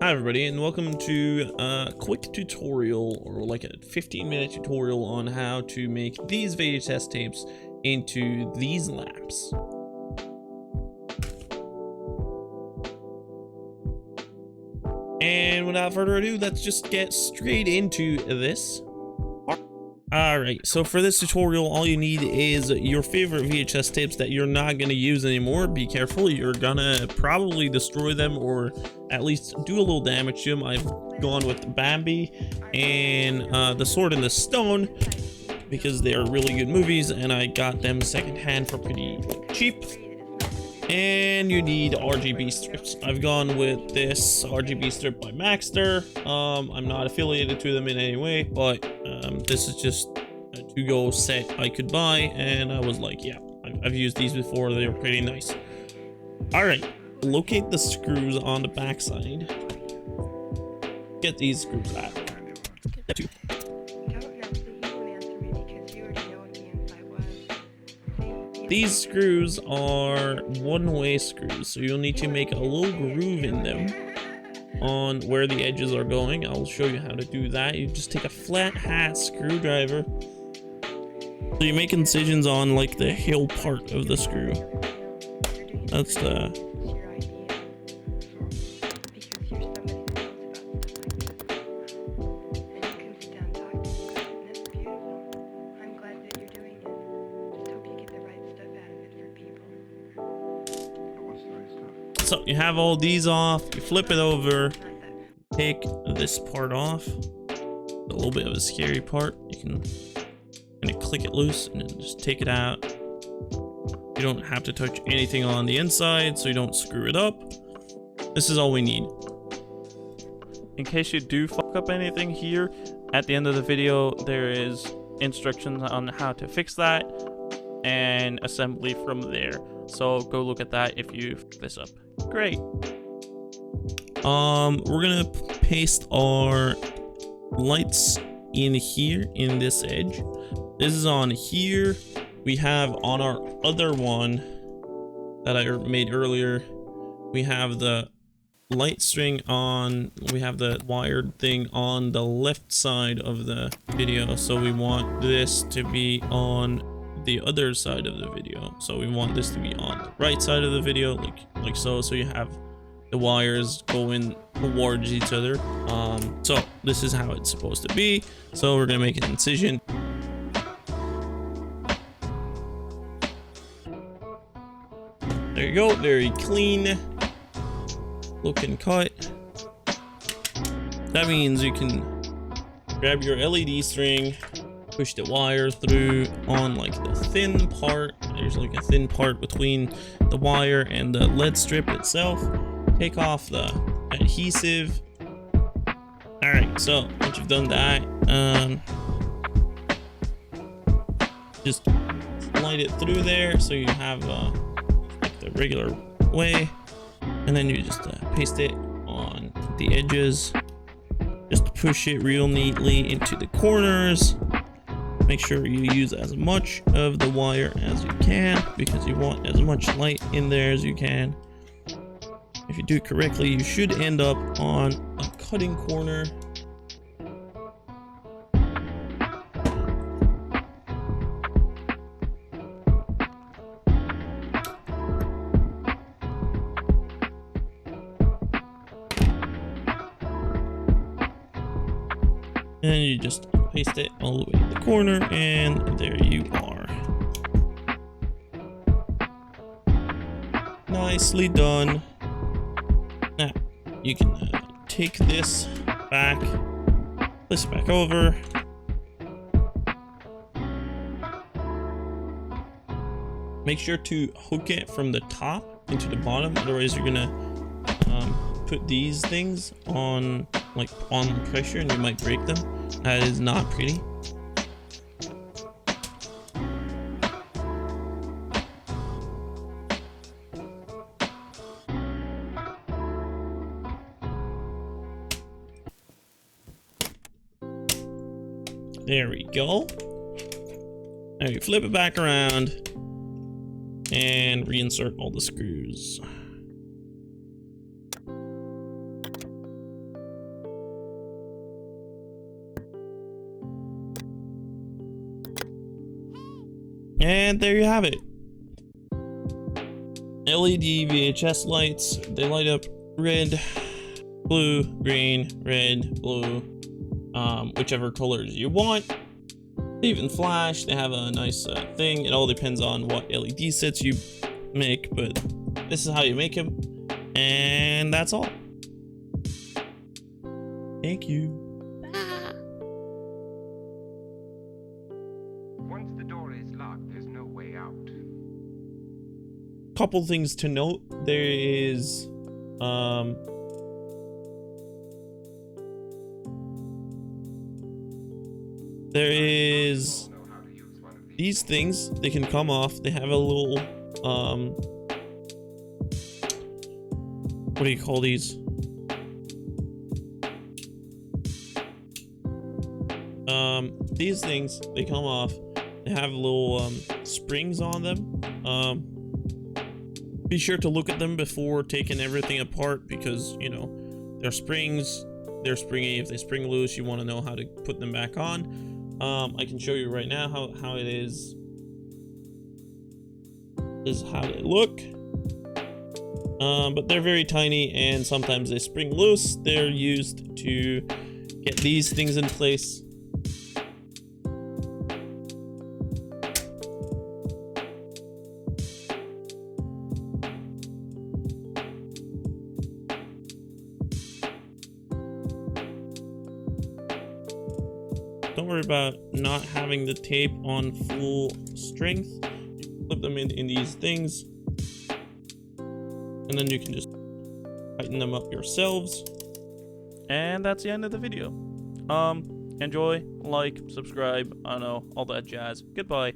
Hi everybody, and welcome to a quick tutorial, or like a 15-minute tutorial on how to make these VHS tapes into these lamps. And without further ado, let's just get straight into this. Alright, so for this tutorial, all you need is your favorite VHS tapes that you're not going to use anymore. Be careful, you're gonna probably destroy them or at least do a little damage to them. I've gone with Bambi and The Sword and the Stone because they are really good movies and I got them secondhand for pretty cheap. And you need RGB strips. I've gone with this RGB strip by Maxter. I'm not affiliated to them in any way, but this is just a to-go set I could buy, and I was like, yeah, I've used these before. They were pretty nice. All right, locate the screws on the backside. Get these screws out. Get two. These screws are one-way screws, so you'll need to make a little groove in them on where the edges are going. I'll show you how to do that. You just take a flat hat screwdriver. So you make incisions on like the heel part of the screw. That's the... So you have all these off, you flip it over, take this part off, a little bit of a scary part. You can kind of click it loose and then just take it out. You don't have to touch anything on the inside so you don't screw it up. This is all we need. In case you do fuck up anything here, at the end of the video there is instructions on how to fix that and assembly from there. So go look at that if you fuck this up. Great. We're gonna paste our lights in here in this edge. This is on here. We have on our other one that I made earlier, we have the light string on, we have the wired thing on the left side of the video, so we want this to be on the other side of the video. So we want this to be on the right side of the video, like so you have the wires going towards each other. So this is how it's supposed to be. So we're gonna make an incision. There you go, very clean looking cut. That means you can grab your LED string, push the wire through on like the thin part. There's like a thin part between the wire and the LED strip itself. Take off the adhesive. All right, so once you've done that, just slide it through there so you have like the regular way, and then you just paste it on the edges. Just push it real neatly into the corners. Make sure you use as much of the wire as you can because you want as much light in there as you can. If you do it correctly, you should end up on a cutting corner. And you just paste it all the way to the corner, and there you are. Nicely done. Now you can take this back, place it back over. Make sure to hook it from the top into the bottom, otherwise you're gonna put these things on like on pressure and you might break them. That is not pretty. There we go. Now you flip it back around and reinsert all the screws. And there you have it. LED VHS lights, they light up red, blue, green, red, blue, whichever colors you want. They even flash, they have a nice thing. It all depends on what LED sets you make, but this is how you make them. And that's all. Thank you. Once the door is locked, there's no way out. Couple things to note. There is these things, they can come off. They have a little what do you call these? These things, they come off. They have little springs on them. Be sure to look at them before taking everything apart, because you know they're springs, they're springy. If they spring loose, you want to know how to put them back on. I can show you right now how it is. This is how they look. But they're very tiny, and sometimes they spring loose. They're used to get these things in place. Don't worry about not having the tape on full strength. You flip them in these things, and then you can just tighten them up yourselves. And that's the end of the video. Enjoy, like, subscribe, I don't know, all that jazz. Goodbye.